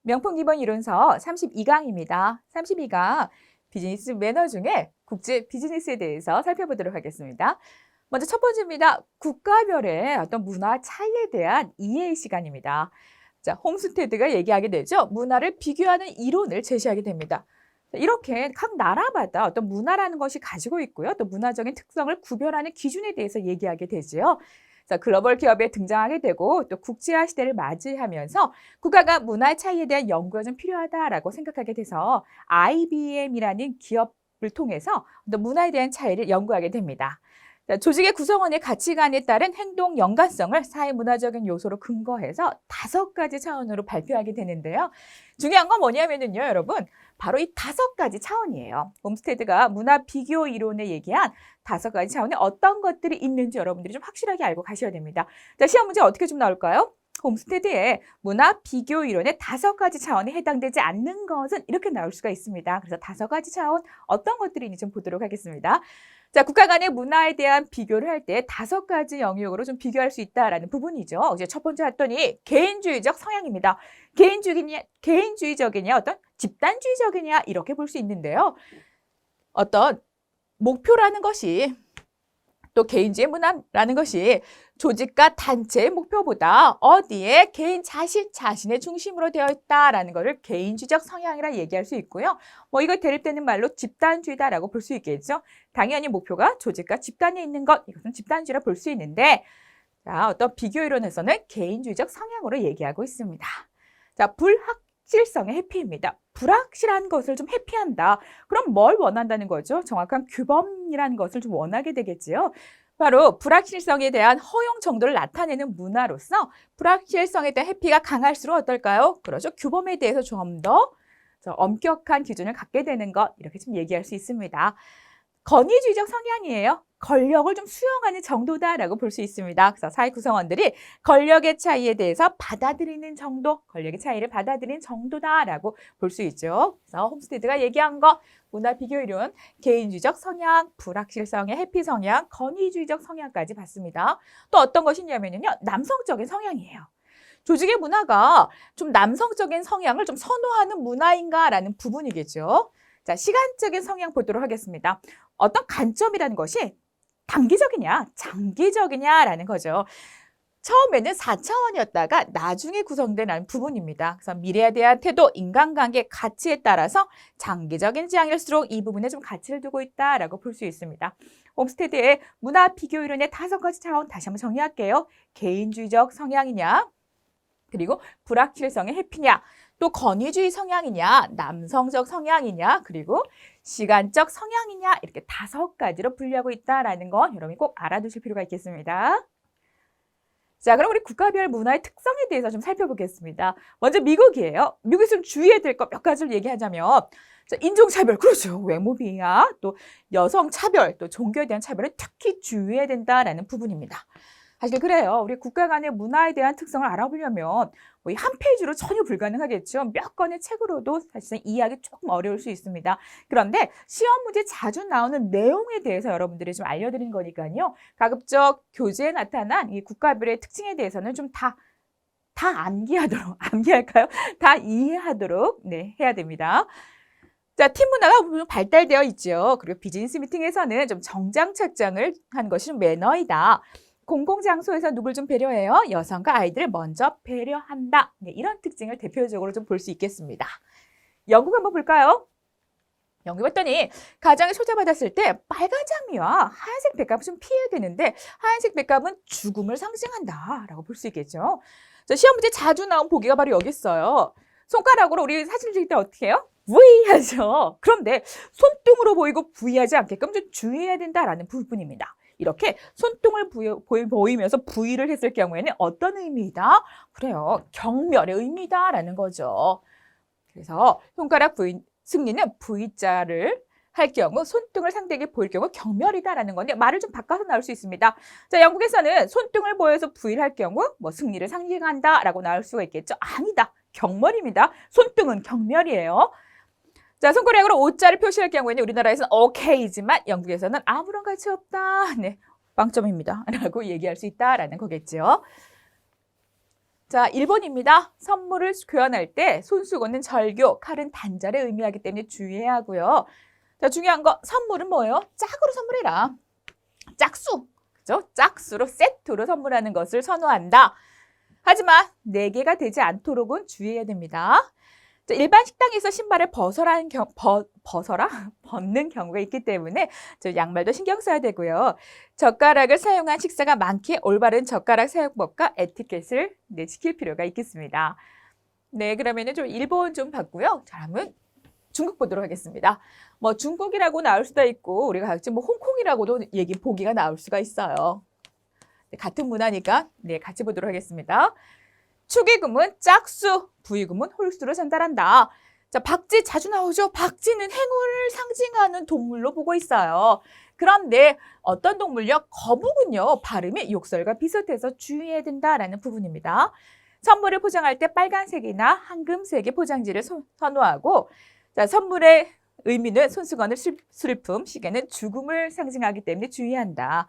명품 기본 이론서 32강입니다. 32강 비즈니스 매너 중에 국제 비즈니스에 대해서 살펴보도록 하겠습니다. 먼저 첫 번째입니다. 국가별의 어떤 문화 차이에 대한 이해 시간입니다. 자, 홈스테드가 얘기하게 되죠. 문화를 비교하는 이론을 제시하게 됩니다. 이렇게 각 나라마다 어떤 문화라는 것이 가지고 있고요. 또 문화적인 특성을 구별하는 기준에 대해서 얘기하게 되죠. 자, 글로벌 기업에 등장하게 되고 또 국제화 시대를 맞이하면서 국가가 문화 차이에 대한 연구가 좀 필요하다라고 생각하게 돼서 IBM이라는 기업을 통해서 어떤 문화에 대한 차이를 연구하게 됩니다. 자, 조직의 구성원의 가치관에 따른 행동 연관성을 사회문화적인 요소로 근거해서 5가지 차원으로 발표하게 되는데요. 중요한 건 뭐냐면요, 여러분. 바로 이 5가지 차원이에요. 홈스테드가 문화 비교 이론에 얘기한 5가지 차원에 어떤 것들이 있는지 여러분들이 좀 확실하게 알고 가셔야 됩니다. 자, 시험 문제 어떻게 좀 나올까요? 홈스테드의 문화 비교 이론의 5가지 차원에 해당되지 않는 것은 이렇게 나올 수가 있습니다. 그래서 5가지 차원 어떤 것들이 있는지 좀 보도록 하겠습니다. 자, 국가 간의 문화에 대한 비교를 할 때 5가지 영역으로 좀 비교할 수 있다라는 부분이죠. 이제 첫 번째 했더니 개인주의적 성향입니다. 개인주의적이냐, 어떤 집단주의적이냐 이렇게 볼 수 있는데요. 어떤 목표라는 것이 또 개인주의 문화라는 것이 조직과 단체의 목표보다 어디에 개인 자신의 중심으로 되어 있다라는 것을 개인주의적 성향이라 얘기할 수 있고요. 이거 대립되는 말로 집단주의다라고 볼 수 있겠죠. 당연히 목표가 조직과 집단에 있는 것, 이것은 집단주의라 볼 수 있는데, 자, 어떤 비교 이론에서는 개인주의적 성향으로 얘기하고 있습니다. 자, 불확실성의 회피입니다. 불확실한 것을 좀 회피한다. 그럼 뭘 원한다는 거죠? 정확한 규범이라는 것을 좀 원하게 되겠지요. 바로 불확실성에 대한 허용 정도를 나타내는 문화로서 불확실성에 대한 회피가 강할수록 어떨까요? 그렇죠. 규범에 대해서 좀 더 엄격한 기준을 갖게 되는 것, 이렇게 좀 얘기할 수 있습니다. 권위주의적 성향이에요. 권력을 좀 수용하는 정도다라고 볼 수 있습니다. 그래서 사회 구성원들이 권력의 차이에 대해서 받아들이는 정도, 권력의 차이를 받아들이는 정도다라고 볼 수 있죠. 그래서 홈스테드가 얘기한 거, 문화 비교 이론, 개인주의적 성향, 불확실성의 회피 성향, 권위주의적 성향까지 봤습니다. 또 어떤 것이냐면요, 남성적인 성향이에요. 조직의 문화가 좀 남성적인 성향을 좀 선호하는 문화인가라는 부분이겠죠. 자, 시간적인 성향 보도록 하겠습니다. 어떤 관점이라는 것이 단기적이냐, 장기적이냐라는 거죠. 처음에는 4차원이었다가 나중에 구성된 부분입니다. 그래서 미래에 대한 태도, 인간관계, 가치에 따라서 장기적인 지향일수록 이 부분에 좀 가치를 두고 있다라고 볼 수 있습니다. 홈스테드의 문화 비교 이론의 5가지 차원 다시 한번 정리할게요. 개인주의적 성향이냐, 그리고 불확실성의 회피냐, 또 권위주의 성향이냐, 남성적 성향이냐, 그리고 시간적 성향이냐, 이렇게 5가지로 분류하고 있다는 건 여러분이 꼭 알아두실 필요가 있겠습니다. 자, 그럼 우리 국가별 문화의 특성에 대해서 좀 살펴보겠습니다. 먼저 미국이에요. 미국에서 좀 주의해야 될 것 몇 가지를 얘기하자면, 자, 인종차별, 그렇죠. 외모 비하, 또 여성차별, 또 종교에 대한 차별은 특히 주의해야 된다는 부분입니다. 사실 그래요. 우리 국가 간의 문화에 대한 특성을 알아보려면 한 페이지로 전혀 불가능하겠죠. 몇 권의 책으로도 사실은 이해하기 조금 어려울 수 있습니다. 그런데 시험 문제 자주 나오는 내용에 대해서 여러분들이 좀 알려드리는 거니까요. 가급적 교재에 나타난 이 국가별의 특징에 대해서는 좀 다 암기하도록, 암기할까요? 다 이해하도록 해야 됩니다. 자, 팀 문화가 발달되어 있죠. 그리고 비즈니스 미팅에서는 좀 정장 착장을 한 것이 좀 매너이다. 공공장소에서 누굴 좀 배려해요? 여성과 아이들을 먼저 배려한다. 이런 특징을 대표적으로 좀 볼 수 있겠습니다. 영국 한번 볼까요? 영국 봤더니 가정에 소개받았을 때 빨간 장미와 하얀색 백합을 좀 피해야 되는데 하얀색 백합은 죽음을 상징한다라고 볼 수 있겠죠. 자, 시험 문제 자주 나온 보기가 바로 여기 있어요. 손가락으로 우리 사진 찍을 때 어떻게 해요? V 하죠. 그런데 손등으로 보이고 V 하지 않게끔 좀 주의해야 된다라는 부분입니다. 이렇게 손등을 보이면서 V를 했을 경우에는 어떤 의미이다? 그래요. 경멸의 의미다라는 거죠. 그래서 손가락 승리는 V자를 할 경우 손등을 상대에게 보일 경우 경멸이다라는 건데 말을 좀 바꿔서 나올 수 있습니다. 자, 영국에서는 손등을 보여서 V를 할 경우 승리를 상징한다라고 나올 수가 있겠죠. 아니다. 경멸입니다. 손등은 경멸이에요. 자, 손가락으로 O자를 표시할 경우에는 우리나라에서는 OK이지만 영국에서는 아무런 가치 없다. 빵점입니다. 라고 얘기할 수 있다라는 거겠죠. 자, 1번입니다. 선물을 교환할 때 손수건은 절교, 칼은 단절을 의미하기 때문에 주의해야 하고요. 자, 중요한 거 선물은 뭐예요? 짝으로 선물해라. 짝수, 그죠? 짝수로 세트로 선물하는 것을 선호한다. 하지만 4개가 되지 않도록은 주의해야 됩니다. 자, 일반 식당에서 신발을 벗는 경우가 있기 때문에 양말도 신경 써야 되고요. 젓가락을 사용한 식사가 많기에 올바른 젓가락 사용법과 에티켓을 지킬 필요가 있겠습니다. 네, 그러면은 좀 일본 좀 봤고요. 자, 그러면 중국 보도록 하겠습니다. 뭐 중국이라고 나올 수도 있고 우리가 같이 뭐 홍콩이라고도 보기가 나올 수가 있어요. 네, 같은 문화니까 네, 같이 보도록 하겠습니다. 축의금은 짝수, 부의금은 홀수로 전달한다. 자, 박쥐 자주 나오죠? 박쥐는 행운을 상징하는 동물로 보고 있어요. 그런데 어떤 동물요? 거북은요, 발음이 욕설과 비슷해서 주의해야 된다라는 부분입니다. 선물을 포장할 때 빨간색이나 황금색의 포장지를 선호하고, 자, 선물의 의미는 손수건을 슬픔, 시계는 죽음을 상징하기 때문에 주의한다.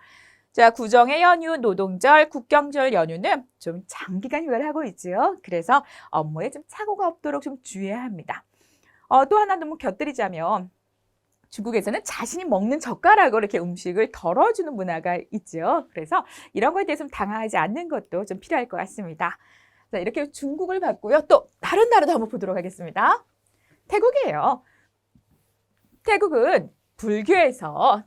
자, 구정의 연휴, 노동절, 국경절 연휴는 좀 장기간 휴가를 하고 있지요. 그래서 업무에 좀 착오가 없도록 좀 주의해야 합니다. 또 하나 너무 곁들이자면 중국에서는 자신이 먹는 젓가락으로 이렇게 음식을 덜어주는 문화가 있죠. 그래서 이런 거에 대해서 좀 당황하지 않는 것도 좀 필요할 것 같습니다. 자, 이렇게 중국을 봤고요. 또 다른 나라도 한번 보도록 하겠습니다. 태국이에요. 태국은 불교에서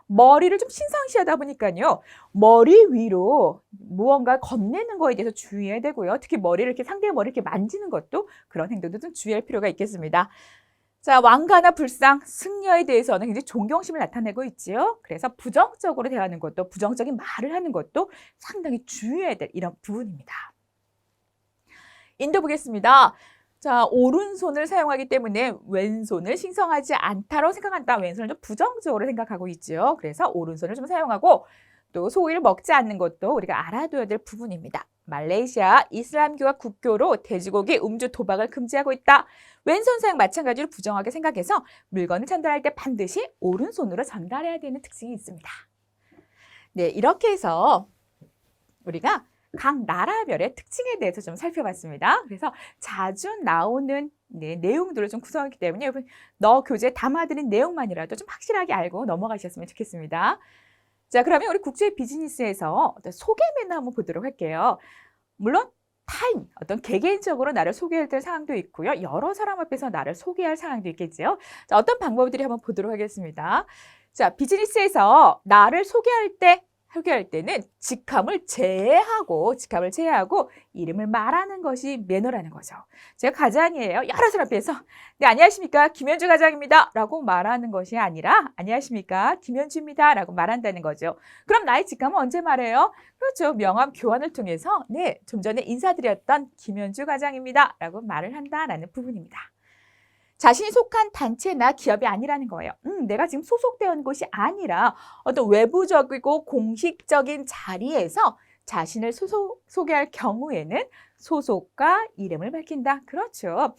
머리를 좀 신성시하다 보니까요. 머리 위로 무언가 건네는 거에 대해서 주의해야 되고요. 특히 머리를 이렇게 상대의 머리를 이렇게 만지는 것도 그런 행동도 좀 주의할 필요가 있겠습니다. 자, 왕가나 불상, 승려에 대해서는 굉장히 존경심을 나타내고 있지요. 그래서 부정적으로 대하는 것도 부정적인 말을 하는 것도 상당히 주의해야 될 이런 부분입니다. 인도 보겠습니다. 자, 오른손을 사용하기 때문에 왼손을 신성하지 않다고 생각한다. 왼손을 좀 부정적으로 생각하고 있죠. 그래서 오른손을 좀 사용하고 또 소고기를 먹지 않는 것도 우리가 알아둬야 될 부분입니다. 말레이시아 이슬람교와 국교로 돼지고기, 음주, 도박을 금지하고 있다. 왼손 사용 마찬가지로 부정하게 생각해서 물건을 전달할 때 반드시 오른손으로 전달해야 되는 특징이 있습니다. 네, 이렇게 해서 우리가 각 나라별의 특징에 대해서 좀 살펴봤습니다. 그래서 자주 나오는 내용들을 좀 구성했기 때문에 여러분 너 교재에 담아드린 내용만이라도 좀 확실하게 알고 넘어가셨으면 좋겠습니다. 자, 그러면 우리 국제 비즈니스에서 어떤 소개 매너 한번 보도록 할게요. 물론 타임, 어떤 개개인적으로 나를 소개할 때 상황도 있고요. 여러 사람 앞에서 나를 소개할 상황도 있겠죠. 자, 어떤 방법들이 한번 보도록 하겠습니다. 자, 비즈니스에서 나를 소개할 때는 직함을 제외하고 이름을 말하는 것이 매너라는 거죠. 제가 과장이에요. 여러 사람 앞에서 네, 안녕하십니까, 김현주 과장입니다 라고 말하는 것이 아니라 안녕하십니까, 김현주입니다 라고 말한다는 거죠. 그럼 나의 직함은 언제 말해요? 그렇죠. 명함 교환을 통해서 네, 좀 전에 인사드렸던 김현주 과장입니다 라고 말을 한다라는 부분입니다. 자신이 속한 단체나 기업이 아니라는 거예요. 내가 지금 소속되어 있는 곳이 아니라 어떤 외부적이고 공식적인 자리에서 자신을 소개할 경우에는 소속과 이름을 밝힌다. 그렇죠.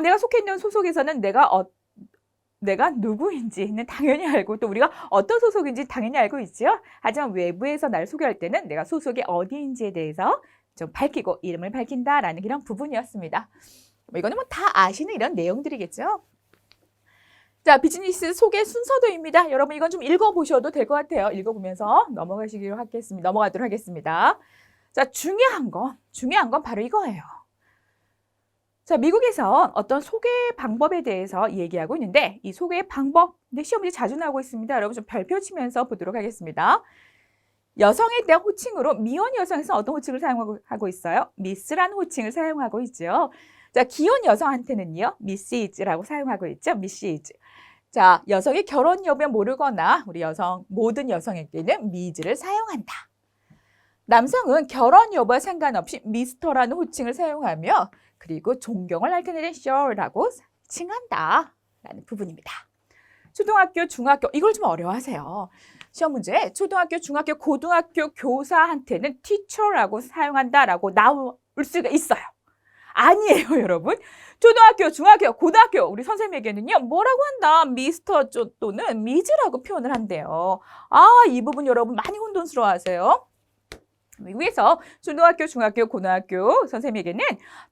내가 속해 있는 소속에서는 내가 누구인지는 당연히 알고 또 우리가 어떤 소속인지 당연히 알고 있죠. 하지만 외부에서 나를 소개할 때는 내가 소속이 어디인지에 대해서 좀 밝히고 이름을 밝힌다라는 이런 부분이었습니다. 이거는 뭐 다 아시는 이런 내용들이겠죠. 자, 비즈니스 소개 순서도입니다. 여러분 이건 좀 읽어보셔도 될 것 같아요. 읽어보면서 넘어가도록 하겠습니다. 자, 중요한 건 바로 이거예요. 자, 미국에서 어떤 소개 방법에 대해서 얘기하고 있는데 이 소개의 방법, 시험 문제 자주 나오고 있습니다. 여러분 좀 별표 치면서 보도록 하겠습니다. 여성에 대한 호칭으로 미혼 여성에서 어떤 호칭을 사용하고 있어요? 미스라는 호칭을 사용하고 있죠. 자, 기혼 여성한테는요, 미시즈라고 사용하고 있죠. 미시즈. 자, 여성이 결혼 여부에 모르거나 우리 모든 여성에게는 미즈를 사용한다. 남성은 결혼 여부와 상관없이 미스터라는 호칭을 사용하며 그리고 존경을 나타내는 sir라고 칭한다 라는 부분입니다. 초등학교, 중학교 이걸 좀 어려워하세요. 시험 문제 초등학교, 중학교, 고등학교 교사한테는 teacher라고 사용한다라고 나올 수가 있어요. 아니에요, 여러분. 초등학교, 중학교, 고등학교 우리 선생님에게는요 뭐라고 한다? 미스터 또는 미즈라고 표현을 한대요. 이 부분 여러분 많이 혼돈스러워하세요. 미국에서 초등학교, 중학교, 고등학교 선생님에게는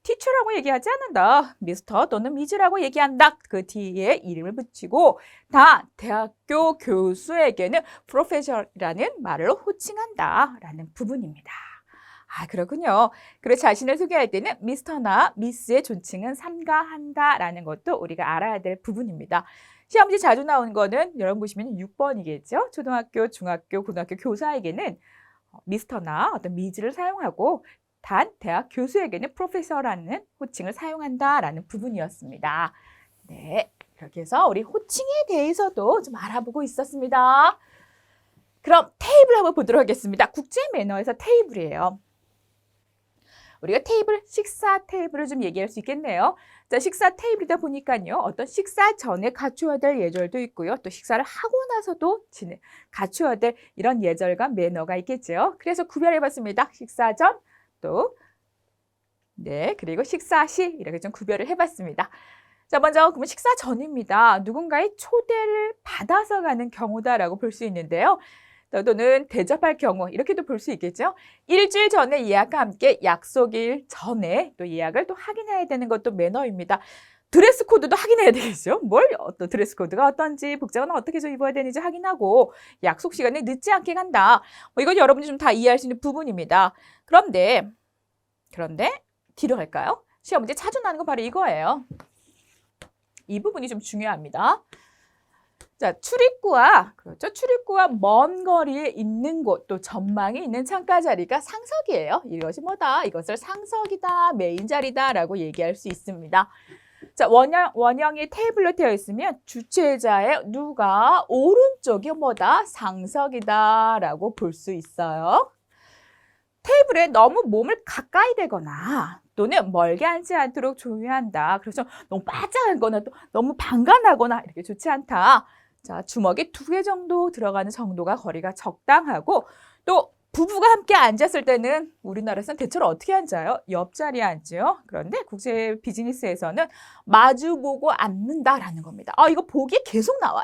티처라고 얘기하지 않는다. 미스터 또는 미즈라고 얘기한다. 그 뒤에 이름을 붙이고 다 대학교 교수에게는 프로페서라는 말로 호칭한다 라는 부분입니다. 아, 그렇군요. 그리고 자신을 소개할 때는 미스터나 미스의 존칭은 삼가한다 라는 것도 우리가 알아야 될 부분입니다. 시험지 자주 나오는 거는 여러분 보시면 6번이겠죠. 초등학교, 중학교, 고등학교 교사에게는 미스터나 어떤 미즈를 사용하고 단 대학 교수에게는 프로페서라는 호칭을 사용한다라는 부분이었습니다. 네, 그렇게 해서 우리 호칭에 대해서도 좀 알아보고 있었습니다. 그럼 테이블 한번 보도록 하겠습니다. 국제 매너에서 테이블이에요. 우리가 테이블, 식사 테이블을 좀 얘기할 수 있겠네요. 자, 식사 테이블이다 보니까요. 어떤 식사 전에 갖춰야 될 예절도 있고요. 또 식사를 하고 나서도 갖춰야 될 이런 예절과 매너가 있겠죠. 그래서 구별해봤습니다. 식사 전, 또 네, 그리고 식사 시 이렇게 좀 구별을 해봤습니다. 자, 먼저 그러면 식사 전입니다. 누군가의 초대를 받아서 가는 경우다라고 볼 수 있는데요. 또는 대접할 경우 이렇게도 볼 수 있겠죠. 일주일 전에 예약과 함께 약속일 전에 또 예약을 또 확인해야 되는 것도 매너입니다. 드레스 코드도 확인해야 되겠죠. 어떤 드레스 코드가 어떤지 복장은 어떻게 좀 입어야 되는지 확인하고 약속 시간에 늦지 않게 간다. 이건 여러분이 좀 다 이해할 수 있는 부분입니다. 그런데 뒤로 갈까요? 시험 문제 자주 나는 건 바로 이거예요. 이 부분이 좀 중요합니다. 자, 출입구와 먼 거리에 있는 곳, 또 전망이 있는 창가 자리가 상석이에요. 이것이 뭐다? 이것을 상석이다, 메인 자리다라고 얘기할 수 있습니다. 자, 원형이 테이블로 되어 있으면 주최자의 누가 오른쪽이 뭐다? 상석이다라고 볼 수 있어요. 테이블에 너무 몸을 가까이 대거나 또는 멀게 앉지 않도록 조율한다. 그래서 너무 빠져가거나 또 너무 방관하거나 이렇게 좋지 않다. 자, 주먹이 2개 정도 들어가는 정도가 거리가 적당하고 또 부부가 함께 앉았을 때는 우리나라에서는 대체로 어떻게 앉아요? 옆자리에 앉죠. 그런데 국제 비즈니스에서는 마주보고 앉는다라는 겁니다. 이거 보기 계속 나와요.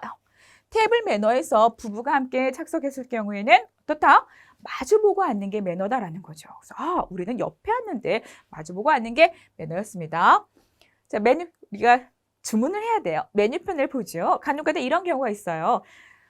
테이블 매너에서 부부가 함께 착석했을 경우에는 어떻다? 마주보고 앉는 게 매너다라는 거죠. 그래서 우리는 옆에 앉는데 마주보고 앉는 게 매너였습니다. 자, 우리가 주문을 해야 돼요. 메뉴판을 보죠. 간혹가다 이런 경우가 있어요.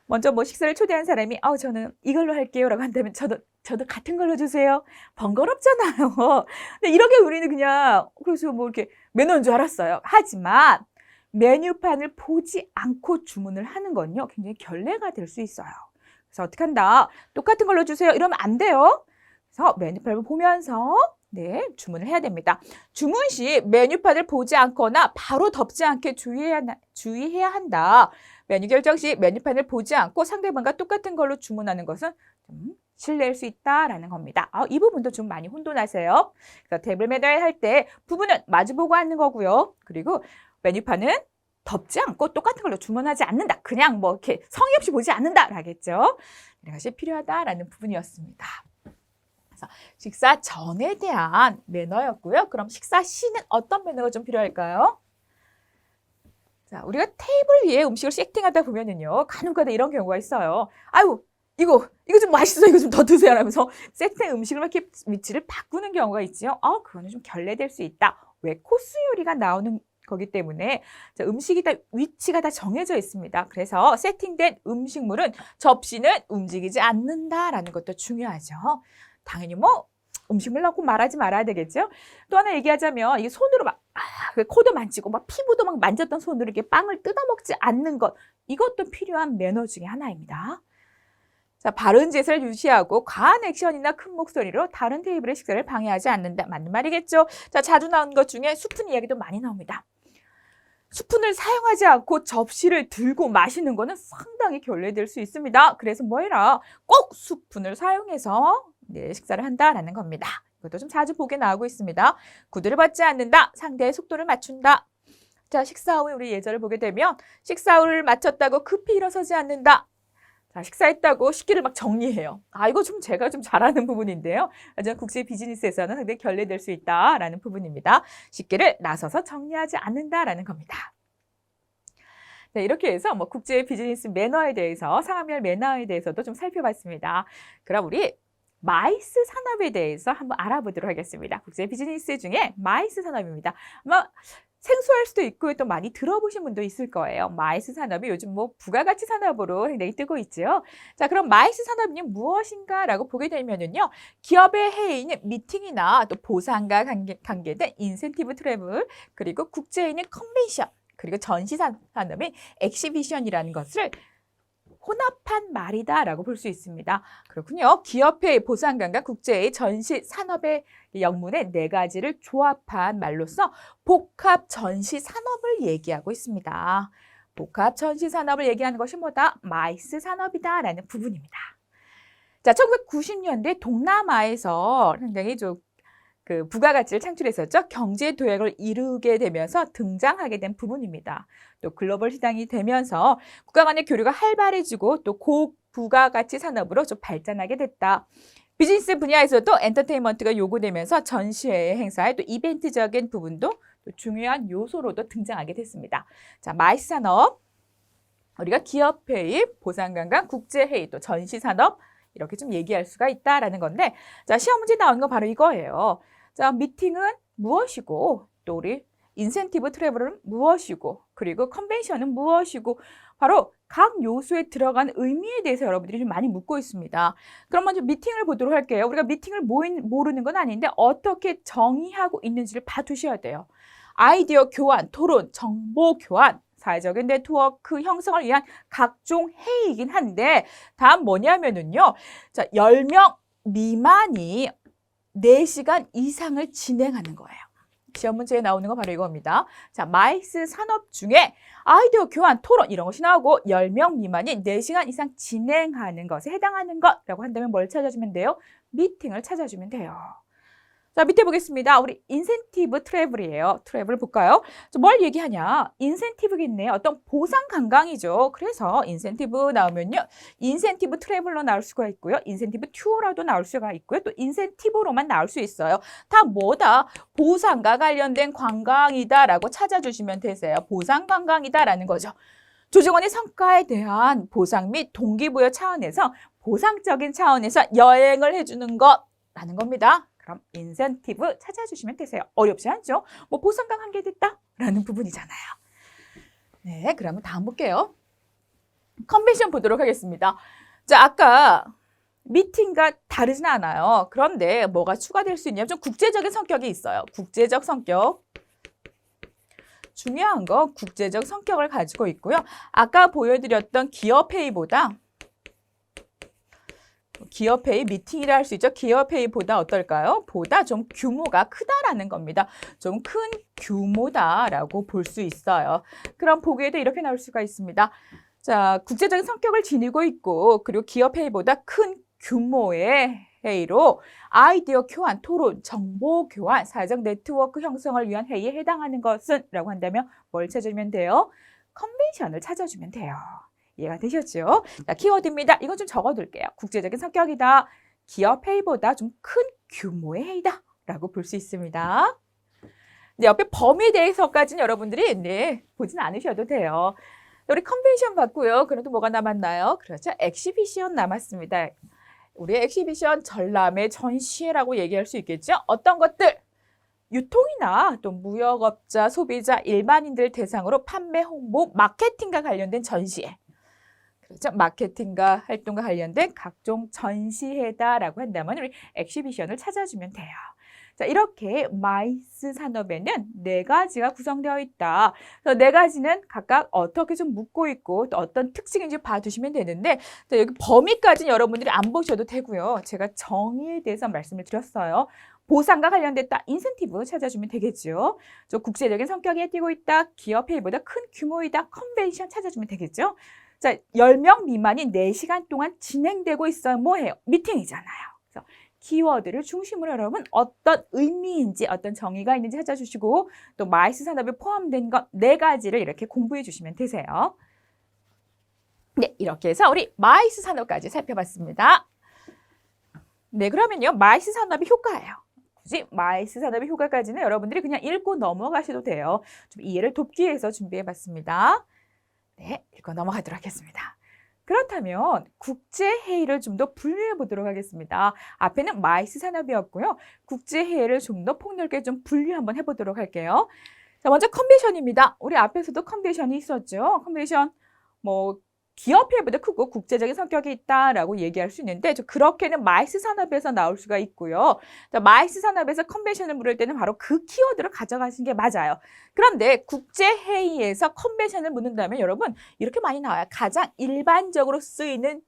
먼저 식사를 초대한 사람이 저는 이걸로 할게요 라고 한다면 저도 같은 걸로 주세요. 번거롭잖아요. 근데 이렇게 우리는 그냥 그래서 이렇게 매너인 줄 알았어요. 하지만 메뉴판을 보지 않고 주문을 하는 건요. 굉장히 결례가 될 수 있어요. 그래서 어떻게 한다? 똑같은 걸로 주세요. 이러면 안 돼요. 그래서 메뉴판을 보면서 주문을 해야 됩니다. 주문 시 메뉴판을 보지 않거나 바로 덮지 않게 주의해야 한다. 메뉴 결정 시 메뉴판을 보지 않고 상대방과 똑같은 걸로 주문하는 것은 좀 실례일 수 있다라는 겁니다. 이 부분도 좀 많이 혼돈하세요. 그래서 테이블 매너에 할 때 부부는 마주보고 앉는 거고요. 그리고 메뉴판은 덮지 않고 똑같은 걸로 주문하지 않는다. 그냥 이렇게 성의 없이 보지 않는다라겠죠. 이것이 필요하다라는 부분이었습니다. 그래서 식사 전에 대한 매너였고요. 그럼 식사 시는 어떤 매너가 좀 필요할까요? 자, 우리가 테이블 위에 음식을 세팅하다 보면은요, 간혹가다 이런 경우가 있어요. 아유, 이거 좀 맛있어, 이거 좀 더 드세요 하면서 세팅 음식을 이렇게 위치를 바꾸는 경우가 있지요. 그거는 좀 결례될 수 있다. 왜? 코스 요리가 나오는 거기 때문에 음식이 다 위치가 다 정해져 있습니다. 그래서 세팅된 음식물은 접시는 움직이지 않는다라는 것도 중요하죠. 당연히 음식물 넣고 말하지 말아야 되겠죠. 또 하나 얘기하자면 이게 손으로 코도 만지고 피부도 만졌던 손으로 이렇게 빵을 뜯어먹지 않는 것, 이것도 필요한 매너 중에 하나입니다. 자, 바른 자세를 유지하고 과한 액션이나 큰 목소리로 다른 테이블의 식사를 방해하지 않는다. 맞는 말이겠죠. 자, 자주 나오는 것 중에 스푼 이야기도 많이 나옵니다. 스푼을 사용하지 않고 접시를 들고 마시는 거는 상당히 결례될 수 있습니다. 그래서 뭐해라? 꼭 스푼을 사용해서 식사를 한다라는 겁니다. 이것도 좀 자주 보게 나오고 있습니다. 구두를 벗지 않는다. 상대의 속도를 맞춘다. 자, 식사 후에 우리 예절을 보게 되면 식사 후를 마쳤다고 급히 일어서지 않는다. 자, 식사했다고 식기를 정리해요. 이거 제가 좀 잘하는 부분인데요. 하지만 국제 비즈니스에서는 상당히 결례될 수 있다라는 부분입니다. 식기를 나서서 정리하지 않는다라는 겁니다. 네, 이렇게 해서 국제 비즈니스 매너에 대해서, 상하별 매너에 대해서도 좀 살펴봤습니다. 그럼 우리 마이스 산업에 대해서 한번 알아보도록 하겠습니다. 국제 비즈니스 중에 마이스 산업입니다. 아마 생소할 수도 있고 또 많이 들어보신 분도 있을 거예요. 마이스 산업이 요즘 뭐 부가가치 산업으로 굉장히 뜨고 있죠. 자, 그럼 마이스 산업이 무엇인가라고 보게 되면은요, 기업의 해외인 미팅이나 또 보상과 관계된 인센티브 트래블, 그리고 국제인의 컨벤션, 그리고 전시 산업인 엑시비션이라는 것을 혼합한 말이다라고 볼 수 있습니다. 그렇군요. 기업의 보상관과 국제의 전시 산업의 영문의 네 가지를 조합한 말로서 복합 전시 산업을 얘기하고 있습니다. 복합 전시 산업을 얘기하는 것이 뭐다? 마이스 산업이다라는 부분입니다. 자, 1990년대 동남아에서 굉장히 그 부가가치를 창출했었죠. 경제 도약을 이루게 되면서 등장하게 된 부분입니다. 또 글로벌 시장이 되면서 국가 간의 교류가 활발해지고 또 고부가가치 산업으로 좀 발전하게 됐다. 비즈니스 분야에서도 엔터테인먼트가 요구되면서 전시회 행사에 또 이벤트적인 부분도 또 중요한 요소로도 등장하게 됐습니다. 자, 마이스 산업, 우리가 기업회의, 보상관광, 국제회의, 또 전시산업 이렇게 좀 얘기할 수가 있다라는 건데, 자, 시험 문제 나오는 건 바로 이거예요. 자, 미팅은 무엇이고, 또 우리 인센티브 트래블은 무엇이고, 그리고 컨벤션은 무엇이고, 바로 각 요소에 들어간 의미에 대해서 여러분들이 좀 많이 묻고 있습니다. 그럼 먼저 미팅을 보도록 할게요. 우리가 미팅을 모르는 건 아닌데 어떻게 정의하고 있는지를 봐두셔야 돼요. 아이디어 교환, 토론, 정보 교환, 사회적인 네트워크 형성을 위한 각종 회의이긴 한데, 다음 뭐냐면은요, 자, 10명 미만이 4시간 이상을 진행하는 거예요. 시험 문제에 나오는 거 바로 이겁니다. 자, 마이스 산업 중에 아이디어 교환, 토론 이런 것이 나오고 10명 미만이 4시간 이상 진행하는 것에 해당하는 것이라고 한다면 뭘 찾아주면 돼요? 미팅을 찾아주면 돼요. 자, 밑에 보겠습니다. 우리 인센티브 트래블이에요. 트래블 볼까요? 뭘 얘기하냐? 인센티브겠네. 어떤 보상 관광이죠. 그래서 인센티브 나오면요, 인센티브 트래블로 나올 수가 있고요. 인센티브 튜어라도 나올 수가 있고요. 또 인센티브로만 나올 수 있어요. 다 뭐다? 보상과 관련된 관광이다라고 찾아주시면 되세요. 보상 관광이다라는 거죠. 조직원의 성과에 대한 보상 및 동기부여 차원에서 보상적인 차원에서 여행을 해주는 것라는 겁니다. 그럼 인센티브 찾아주시면 되세요. 어렵지 않죠? 뭐 보상과 관계됐다라는 부분이잖아요. 네, 그러면 다음 볼게요. 컨벤션 보도록 하겠습니다. 자, 아까 미팅과 다르진 않아요. 그런데 뭐가 추가될 수 있냐면 좀 국제적인 성격이 있어요. 국제적 성격. 중요한 건 국제적 성격을 가지고 있고요. 아까 보여드렸던 기업회의보다 기업회의 미팅이라 할 수 있죠. 기업회의보다 어떨까요? 보다 좀 규모가 크다라는 겁니다. 좀 큰 규모다라고 볼 수 있어요. 그럼 보기에도 이렇게 나올 수가 있습니다. 자, 국제적인 성격을 지니고 있고, 그리고 기업회의보다 큰 규모의 회의로 아이디어 교환, 토론, 정보 교환, 사회적 네트워크 형성을 위한 회의에 해당하는 것은 라고 한다면 뭘 찾아주면 돼요? 컨벤션을 찾아주면 돼요. 이해가 되셨죠? 자, 키워드입니다. 이건 좀 적어둘게요. 국제적인 성격이다. 기업 회의보다 좀 큰 규모의 회의다 라고 볼 수 있습니다. 네, 옆에 범위에 대해서까지는 여러분들이 보진 않으셔도 돼요. 우리 컨벤션 봤고요. 그래도 뭐가 남았나요? 그렇죠. 엑시비션 남았습니다. 우리 엑시비션 전람회 전시회라고 얘기할 수 있겠죠? 어떤 것들? 유통이나 또 무역업자, 소비자, 일반인들 대상으로 판매, 홍보, 마케팅과 관련된 전시회. 그렇죠? 마케팅과 활동과 관련된 각종 전시회다라고 한다면 우리 엑시비션을 찾아주면 돼요. 자, 이렇게 마이스 산업에는 4가지가 구성되어 있다. 그래서 4가지는 각각 어떻게 좀 묶고 있고 또 어떤 특징인지 봐두시면 되는데, 자, 여기 범위까지는 여러분들이 안 보셔도 되고요. 제가 정의에 대해서 말씀을 드렸어요. 보상과 관련됐다. 인센티브 찾아주면 되겠죠. 저 국제적인 성격이 띄고 있다. 기업 회의보다 큰 규모이다. 컨벤션 찾아주면 되겠죠. 자, 10명 미만이 4시간 동안 진행되고 있어요. 뭐해요? 미팅이잖아요. 그래서 키워드를 중심으로 여러분 어떤 의미인지 어떤 정의가 있는지 찾아주시고, 또 마이스 산업에 포함된 것 4가지를 이렇게 공부해 주시면 되세요. 네, 이렇게 해서 우리 마이스 산업까지 살펴봤습니다. 네, 그러면요, 마이스 산업의 효과예요. 굳이 마이스 산업의 효과까지는 여러분들이 그냥 읽고 넘어가셔도 돼요. 좀 이해를 돕기 위해서 준비해 봤습니다. 네, 읽고 넘어가도록 하겠습니다. 그렇다면 국제회의를 좀 더 분류해 보도록 하겠습니다. 앞에는 마이스 산업이었고요. 국제회의를 좀 더 폭넓게 좀 분류 한번 해보도록 할게요. 자, 먼저 컨벤션입니다. 우리 앞에서도 컨벤션이 있었죠. 컨벤션, 뭐 기업회의보다 크고 국제적인 성격이 있다라고 얘기할 수 있는데 그렇게는 마이스 산업에서 나올 수가 있고요. 자, 마이스 산업에서 컨벤션을 물을 때는 바로 그 키워드를 가져가시는 게 맞아요. 그런데 국제회의에서 컨벤션을 묻는다면 여러분 이렇게 많이 나와요. 가장 일반적으로 쓰이는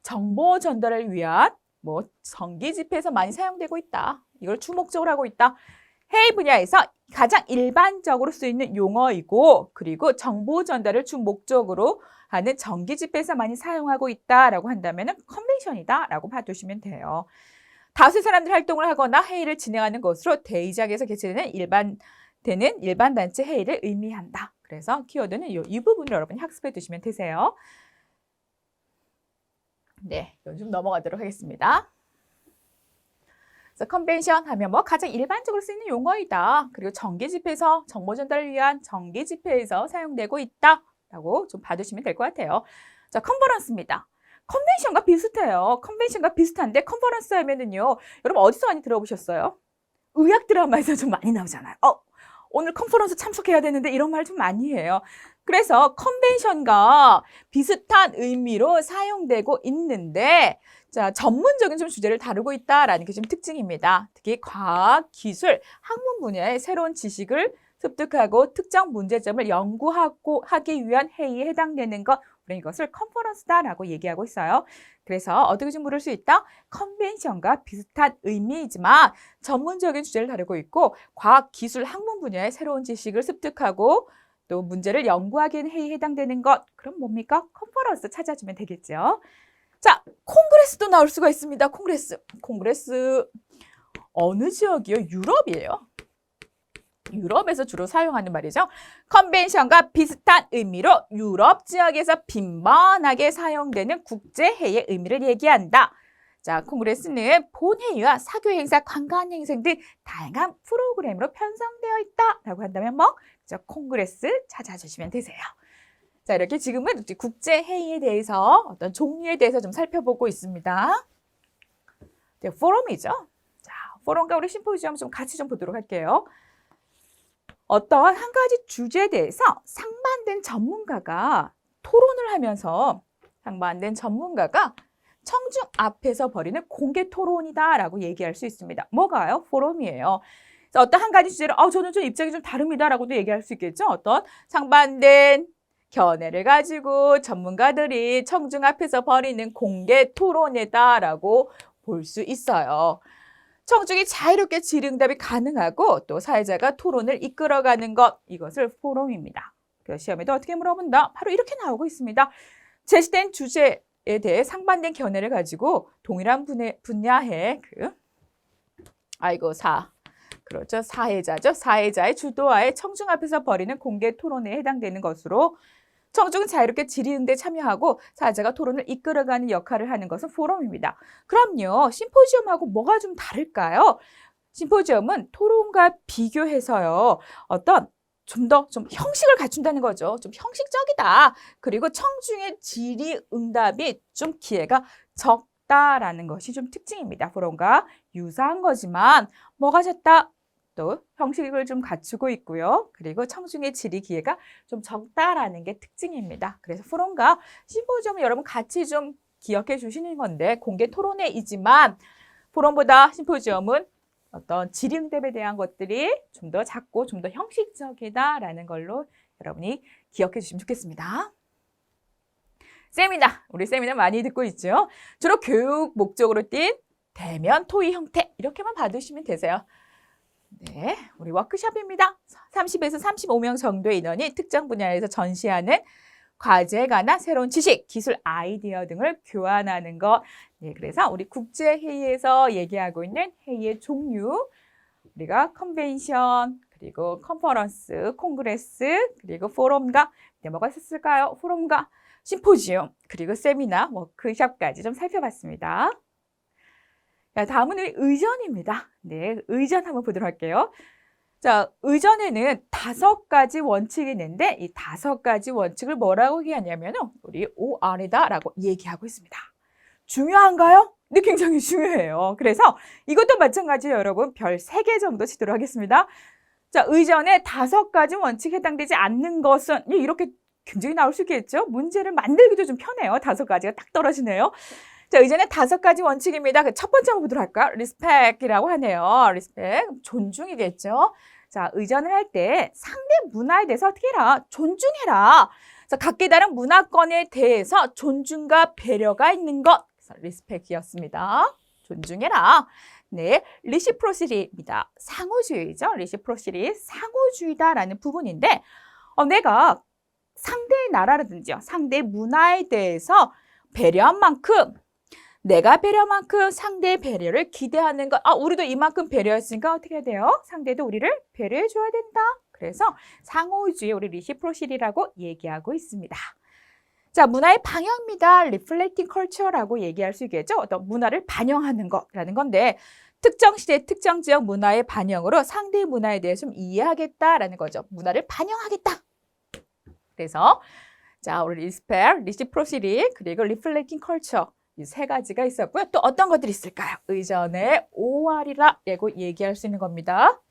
정보 전달을 위한 뭐 정기 집회에서 많이 사용되고 있다. 이걸 주목적으로 하고 있다. 회의 분야에서 가장 일반적으로 쓰이는 용어이고 그리고 정보 전달을 주 목적으로 하는 정기 집회에서 많이 사용하고 있다라고 한다면 컨벤션이다라고 봐두시면 돼요. 다수의 사람들이 활동을 하거나 회의를 진행하는 것으로 대의장에서 개최되는 일반 단체 회의를 의미한다. 그래서 키워드는 이 부분을 여러분이 학습해 두시면 되세요. 네, 이건 좀 넘어가도록 하겠습니다. 그래서 컨벤션 하면 뭐 가장 일반적으로 쓰이는 용어이다. 그리고 정기 집회에서 정보 전달을 위한 정기 집회에서 사용되고 있다라고 좀 봐두시면 될 것 같아요. 자, 컨퍼런스입니다. 컨벤션과 비슷해요. 컨벤션과 비슷한데 컨퍼런스 하면은요. 여러분 어디서 많이 들어보셨어요? 의학 드라마에서 좀 많이 나오잖아요. 오늘 컨퍼런스 참석해야 되는데 이런 말 좀 많이 해요. 그래서 컨벤션과 비슷한 의미로 사용되고 있는데 자, 전문적인 좀 주제를 다루고 있다라는 게 좀 특징입니다. 특히 과학, 기술, 학문 분야의 새로운 지식을 습득하고 특정 문제점을 연구하기 위한 회의에 해당되는 것, 우리는 이것을 컨퍼런스다라고 얘기하고 있어요. 그래서 어떻게 좀 물을 수 있다? 컨벤션과 비슷한 의미이지만 전문적인 주제를 다루고 있고 과학, 기술, 학문 분야의 새로운 지식을 습득하고 또 문제를 연구하기 위한 회의에 해당되는 것, 그럼 뭡니까? 컨퍼런스 찾아주면 되겠죠. 자, 콩그레스도 나올 수가 있습니다. 콩그레스 어느 지역이요? 유럽이에요. 유럽에서 주로 사용하는 말이죠. 컨벤션과 비슷한 의미로 유럽 지역에서 빈번하게 사용되는 국제회의의 의미를 얘기한다. 자, 콩그레스는 본회의와 사교 행사, 관광 행사 등 다양한 프로그램으로 편성되어 있다라고 한다면 뭐? 자, 콩그레스 찾아주시면 되세요. 자, 이렇게 지금은 국제회의에 대해서 어떤 종류에 대해서 좀 살펴보고 있습니다. 네, 포럼이죠. 자, 포럼과 우리 심포지엄 좀 같이 좀 보도록 할게요. 어떤 한 가지 주제에 대해서 상반된 전문가가 토론을 하면서 청중 앞에서 벌이는 공개 토론이다라고 얘기할 수 있습니다. 뭐가요? 포럼이에요. 어떤 한 가지 주제를 저는 좀 입장이 좀 다릅니다라고도 얘기할 수 있겠죠. 어떤 상반된 견해를 가지고 전문가들이 청중 앞에서 벌이는 공개 토론이다라고 볼 수 있어요. 청중이 자유롭게 질의응답이 가능하고 또 사회자가 토론을 이끌어가는 것, 이것을 포럼입니다. 시험에도 어떻게 물어본다? 바로 이렇게 나오고 있습니다. 제시된 주제에 대해 상반된 견해를 가지고 동일한 분야의 그렇죠. 사회자죠. 사회자의 주도하에 청중 앞에서 벌이는 공개 토론에 해당되는 것으로 청중은 자유롭게 질의응답에 참여하고 사회자가 토론을 이끌어가는 역할을 하는 것은 포럼입니다. 그럼요. 심포지엄하고 뭐가 좀 다를까요? 심포지엄은 토론과 비교해서요. 어떤 좀 형식을 갖춘다는 거죠. 좀 형식적이다. 그리고 청중의 질의응답이 좀 기회가 적다라는 것이 좀 특징입니다. 포럼과 유사한 거지만 뭐가 적다? 또 형식을 좀 갖추고 있고요. 그리고 청중의 질의 기회가 좀 적다라는 게 특징입니다. 그래서 포럼과 심포지엄을 여러분 같이 좀 기억해 주시는 건데 공개 토론회이지만 포럼보다 심포지엄은 어떤 질의응답에 대한 것들이 좀 더 작고 좀 더 형식적이다라는 걸로 여러분이 기억해 주시면 좋겠습니다. 세미나, 우리 세미나 많이 듣고 있죠? 주로 교육 목적으로 띈 대면 토의 형태 이렇게만 받으시면 되세요. 네, 우리 워크숍입니다. 30에서 35명 정도의 인원이 특정 분야에서 전시하는 과제에 관한 새로운 지식, 기술, 아이디어 등을 교환하는 것. 네, 그래서 우리 국제회의에서 얘기하고 있는 회의의 종류, 우리가 컨벤션, 그리고 컨퍼런스, 콩그레스, 그리고 포럼과 뭐가 있었을까요? 포럼과 심포지엄, 그리고 세미나, 워크숍까지 좀 살펴봤습니다. 자, 다음은 의전입니다. 네, 의전 한번 보도록 할게요. 자, 의전에는 5가지 원칙이 있는데 이 5가지 원칙을 뭐라고 얘기하냐면 우리 OR이다라고 얘기하고 있습니다. 중요한가요? 네, 굉장히 중요해요. 그래서 이것도 마찬가지로 여러분 별 3개 정도 치도록 하겠습니다. 자, 의전에 5가지 원칙에 해당되지 않는 것은 이렇게 굉장히 나올 수 있겠죠? 문제를 만들기도 좀 편해요. 5가지가 딱 떨어지네요. 자, 의전에 5가지 원칙입니다. 첫 번째 한번 보도록 할까요? respect이라고 하네요. respect, 존중이겠죠? 자, 의전을 할 때 상대 문화에 대해서 어떻게 해라? 존중해라. 자, 각기 다른 문화권에 대해서 존중과 배려가 있는 것. respect이었습니다. 존중해라. 네, reciprocity입니다. 상호주의죠. reciprocity, 상호주의다라는 부분인데 내가 상대의 나라라든지 상대의 문화에 대해서 배려한 만큼 내가 배려한 만큼 상대의 배려를 기대하는 것. 우리도 이만큼 배려했으니까 어떻게 해야 돼요? 상대도 우리를 배려해 줘야 된다. 그래서 상호주의, 우리 reciprocity라고 얘기하고 있습니다. 자, 문화의 방향입니다. reflecting culture라고 얘기할 수 있겠죠. 어떤 문화를 반영하는 것라는 건데 특정 시대, 특정 지역 문화의 반영으로 상대의 문화에 대해 좀 이해하겠다라는 거죠. 문화를 반영하겠다. 그래서 자, 우리 respect, reciprocity, 그리고 reflecting culture 이 3가지가 있었고요. 또 어떤 것들이 있을까요? 의전의 OR이라고 얘기할 수 있는 겁니다.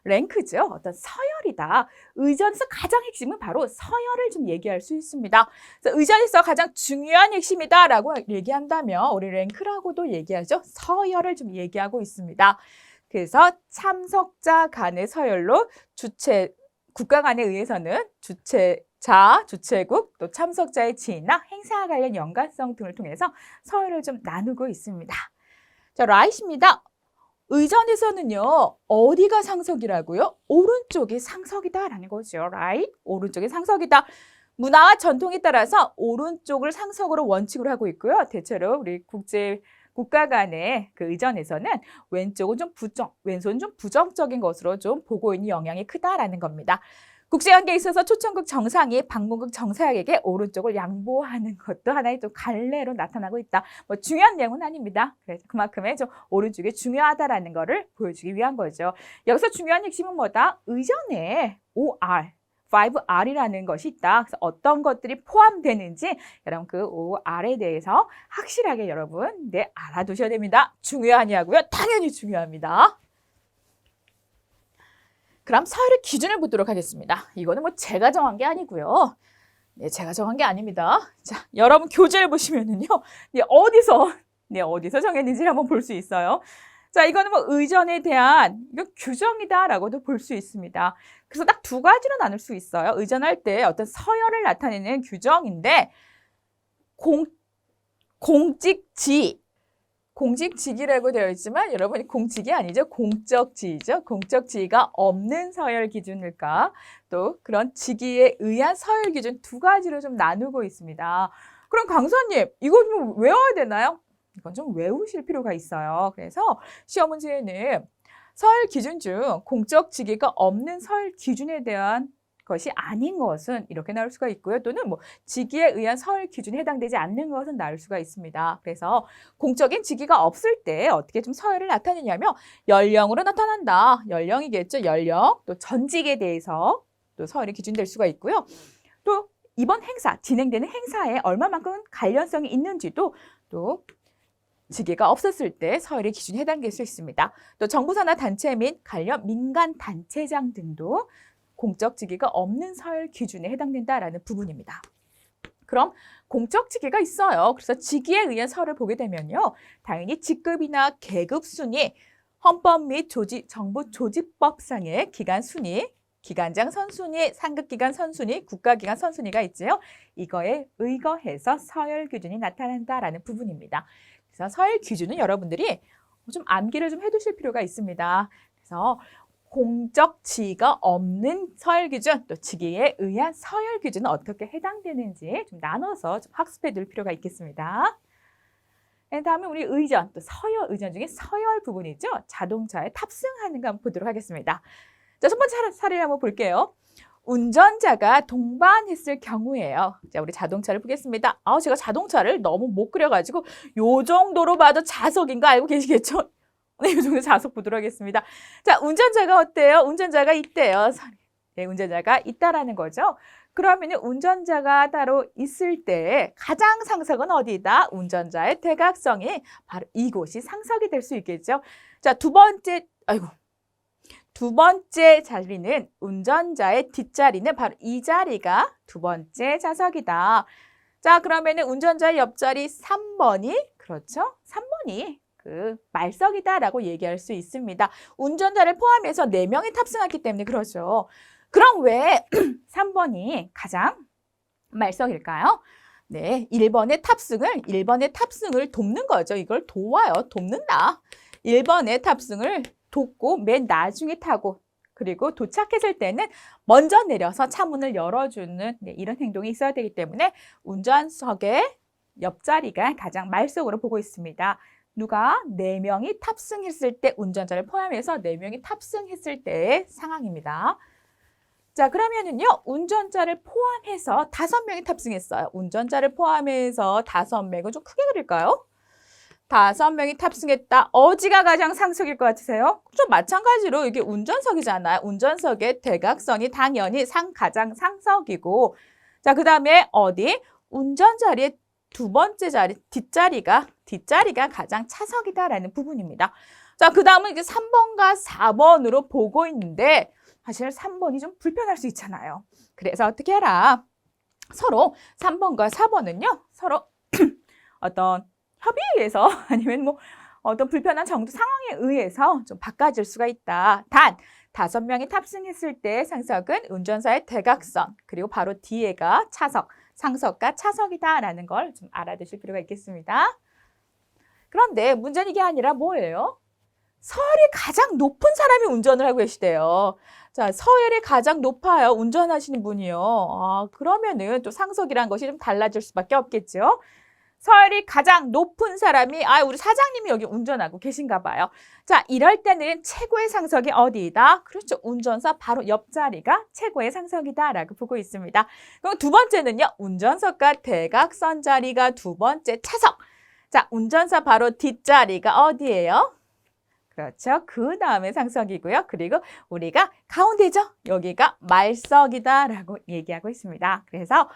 랭크죠. 어떤 서열이다. 의전에서 가장 핵심은 바로 서열을 좀 얘기할 수 있습니다. 그래서 의전에서 가장 중요한 핵심이다라고 얘기한다면 우리 랭크라고도 얘기하죠. 서열을 좀 얘기하고 있습니다. 그래서 참석자 간의 서열로 국가 간에 의해서는 주최자, 주최국, 또 참석자의 지위나 행사와 관련 연관성 등을 통해서 서열을 좀 나누고 있습니다. 자, right입니다. 의전에서는요, 어디가 상석이라고요? 오른쪽이 상석이다라는 거죠. right? 오른쪽이 상석이다. 문화와 전통에 따라서 오른쪽을 상석으로 원칙으로 하고 있고요. 대체로 우리 국가 간의 그 의전에서는 왼쪽은 왼손은 좀 부정적인 것으로 좀 보고 있는 영향이 크다라는 겁니다. 국제관계에 있어서 초청국 정상이 방문국 정상에게 오른쪽을 양보하는 것도 하나의 좀 갈래로 나타나고 있다. 중요한 내용은 아닙니다. 그래서 그만큼의 좀 오른쪽이 중요하다라는 거를 보여주기 위한 거죠. 여기서 중요한 핵심은 뭐다? 의전에 OR, 5R이라는 것이 있다. 그래서 어떤 것들이 포함되는지 여러분 그 OR에 대해서 확실하게 여러분 알아두셔야 됩니다. 중요하냐고요? 당연히 중요합니다. 그럼 서열의 기준을 보도록 하겠습니다. 이거는 제가 정한 게 아니고요. 네, 제가 정한 게 아닙니다. 자, 여러분 교재를 보시면은요. 어디서 정했는지를 한번 볼 수 있어요. 자, 이거는 의전에 대한 규정이다라고도 볼 수 있습니다. 그래서 딱 2가지로 나눌 수 있어요. 의전할 때 어떤 서열을 나타내는 규정인데 공직지기라고 되어 있지만 여러분 공직이 아니죠. 공적 지위죠. 공적 지위가 없는 서열 기준일까? 또 그런 직위에 의한 서열 기준 2가지로 좀 나누고 있습니다. 그럼 강사님, 이거 좀 외워야 되나요? 이건 좀 외우실 필요가 있어요. 그래서 시험 문제에는 서열 기준 중 공적 직위가 없는 서열 기준에 대한 것이 아닌 것은 이렇게 나올 수가 있고요. 또는 직위에 의한 서열 기준에 해당되지 않는 것은 나올 수가 있습니다. 그래서 공적인 직위가 없을 때 어떻게 좀 서열을 나타내냐면 연령으로 나타난다. 연령이겠죠. 연령. 또 전직에 대해서 또 서열이 기준될 수가 있고요. 또 이번 진행되는 행사에 얼마만큼 관련성이 있는지도 또 직위가 없었을 때 서열의 기준에 해당될 수 있습니다. 또 정부산하 단체 및 관련 민간 단체장 등도 공적 직위가 없는 서열 기준에 해당된다라는 부분입니다. 그럼 공적 직위가 있어요. 그래서 직위에 의한 서열을 보게 되면요. 당연히 직급이나 계급 순위, 헌법 및 정부 조직법상의 기관 순위, 기관장 선순위, 상급기관 선순위, 국가기관 선순위가 있지요. 이거에 의거해서 서열 기준이 나타난다라는 부분입니다. 그래서 서열 기준은 여러분들이 좀 암기를 좀 해두실 필요가 있습니다. 그래서 공적 지위가 없는 서열 기준, 또 직위에 의한 서열 기준은 어떻게 해당되는지 좀 나눠서 좀 학습해 둘 필요가 있겠습니다. 다음에 우리 의전, 또 의전 중에 서열 부분이죠. 자동차에 탑승하는 거 한번 보도록 하겠습니다. 자, 첫 번째 사례를 한번 볼게요. 운전자가 동반했을 경우예요. 자, 우리 자동차를 보겠습니다. 제가 자동차를 너무 못 그려가지고 요 정도로 봐도 자석인 거 알고 계시겠죠? 네, 이 정도 좌석 보도록 하겠습니다. 자, 운전자가 어때요? 운전자가 있대요. 네, 운전자가 있다라는 거죠. 그러면 운전자가 따로 있을 때 가장 상석은 어디다? 운전자의 대각성이 바로 이곳이 상석이 될 수 있겠죠. 자, 두 번째 자리는 운전자의 뒷자리는 바로 이 자리가 두 번째 좌석이다. 자, 그러면 운전자의 옆자리 3번이 그렇죠? 3번이 그 말석이다라고 얘기할 수 있습니다. 운전자를 포함해서 4명이 탑승했기 때문에 그렇죠. 그럼 왜 3번이 가장 말석일까요? 네, 1번의 탑승을 돕는 거죠. 이걸 도와요. 돕는다. 1번의 탑승을 돕고 맨 나중에 타고 그리고 도착했을 때는 먼저 내려서 차문을 열어주는 이런 행동이 있어야 되기 때문에 운전석의 옆자리가 가장 말석으로 보고 있습니다. 누가 4명이 탑승했을 때 운전자를 포함해서 4명이 탑승했을 때의 상황입니다. 자, 그러면은요, 운전자를 포함해서 5명이 탑승했어요. 운전자를 포함해서 5명은 좀 크게 그릴까요? 5명이 탑승했다. 어디가 가장 상석일 것 같으세요? 좀 마찬가지로 이게 운전석이잖아요. 운전석의 대각선이 당연히 가장 상석이고, 자, 그 다음에 어디? 운전자리의 두 번째 자리, 뒷자리가 가장 차석이다라는 부분입니다. 자, 그 다음은 이제 3번과 4번으로 보고 있는데, 사실 3번이 좀 불편할 수 있잖아요. 그래서 어떻게 해라? 서로 3번과 4번은요, 서로 어떤 협의에 의해서 아니면 뭐 어떤 불편한 정도 상황에 의해서 좀 바꿔질 수가 있다. 단 5명이 탑승했을 때 상석은 운전사의 대각선 그리고 바로 뒤에가 차석, 상석과 차석이다라는 걸 좀 알아두실 필요가 있겠습니다. 그런데 문제는 이게 아니라 뭐예요? 서열이 가장 높은 사람이 운전을 하고 계시대요. 자, 서열이 가장 높아요. 운전하시는 분이요. 그러면은 또 상석이란 것이 좀 달라질 수밖에 없겠죠. 서열이 가장 높은 사람이 우리 사장님이 여기 운전하고 계신가 봐요. 자, 이럴 때는 최고의 상석이 어디이다? 그렇죠. 운전석 바로 옆자리가 최고의 상석이다라고 보고 있습니다. 그럼 두 번째는요. 운전석과 대각선 자리가 두 번째 차석. 자, 운전석 바로 뒷자리가 어디예요? 그렇죠. 그 다음에 상석이고요. 그리고 우리가 가운데죠. 여기가 말석이다라고 얘기하고 있습니다. 그래서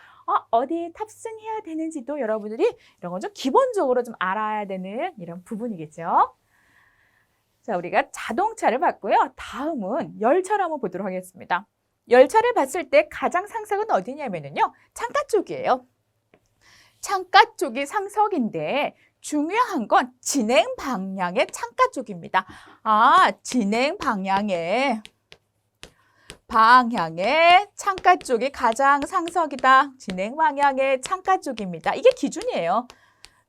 어디에 탑승해야 되는지도 여러분들이 이런 거 좀 기본적으로 좀 알아야 되는 이런 부분이겠죠. 자, 우리가 자동차를 봤고요. 다음은 열차를 한번 보도록 하겠습니다. 열차를 봤을 때 가장 상석은 어디냐면요. 창가 쪽이에요. 창가 쪽이 상석인데 중요한 건 진행 방향의 창가 쪽입니다. 진행 방향의 창가 쪽이 가장 상석이다. 진행 방향의 창가 쪽입니다. 이게 기준이에요.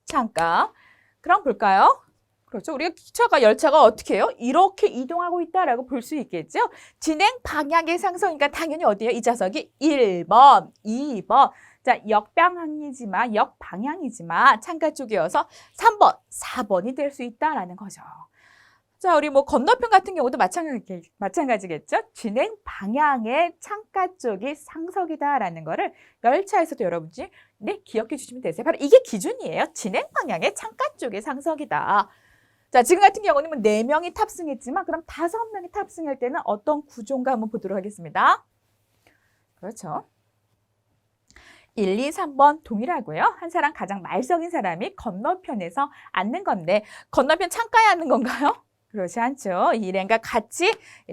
창가. 그럼 볼까요? 그렇죠. 우리가 열차가 어떻게 해요? 이렇게 이동하고 있다라고 볼 수 있겠죠? 진행 방향의 상석이니까 당연히 어디예요? 이 좌석이 1번, 2번. 자, 역방향이지만 창가 쪽이어서 3번, 4번이 될 수 있다라는 거죠. 자, 우리 뭐 건너편 같은 경우도 마찬가지겠죠? 진행 방향의 창가 쪽이 상석이다라는 거를 열차에서도 여러분들이 기억해 주시면 되세요. 바로 이게 기준이에요. 진행 방향의 창가 쪽이 상석이다. 자, 지금 같은 경우는 4명이 탑승했지만 그럼 5명이 탑승할 때는 어떤 구조인가 한번 보도록 하겠습니다. 그렇죠. 1, 2, 3번 동일하고요. 한 사람 가장 말석인 사람이 건너편에서 앉는 건데 건너편 창가에 앉는 건가요? 그렇지 않죠. 이 일행과 같이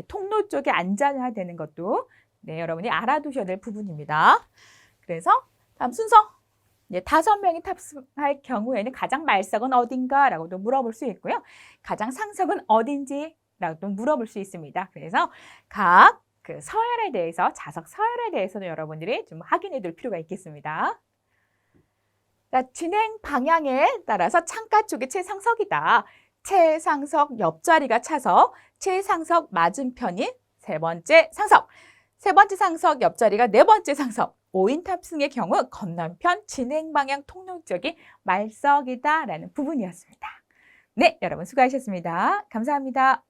통로 쪽에 앉아야 되는 것도 여러분이 알아두셔야 될 부분입니다. 그래서 다음 순서 5명이 탑승할 경우에는 가장 말석은 어딘가라고도 물어볼 수 있고요. 가장 상석은 어딘지라고도 물어볼 수 있습니다. 그래서 각 서열에 대해서, 좌석 서열에 대해서도 여러분들이 좀 확인해 둘 필요가 있겠습니다. 자, 진행 방향에 따라서 창가 쪽이 최상석이다. 최상석 옆자리가 차석, 최상석 맞은편이 세 번째 상석, 세 번째 상석 옆자리가 네 번째 상석, 5인 탑승의 경우 건너편 진행 방향 통로 쪽이 말석이다라는 부분이었습니다. 네, 여러분 수고하셨습니다. 감사합니다.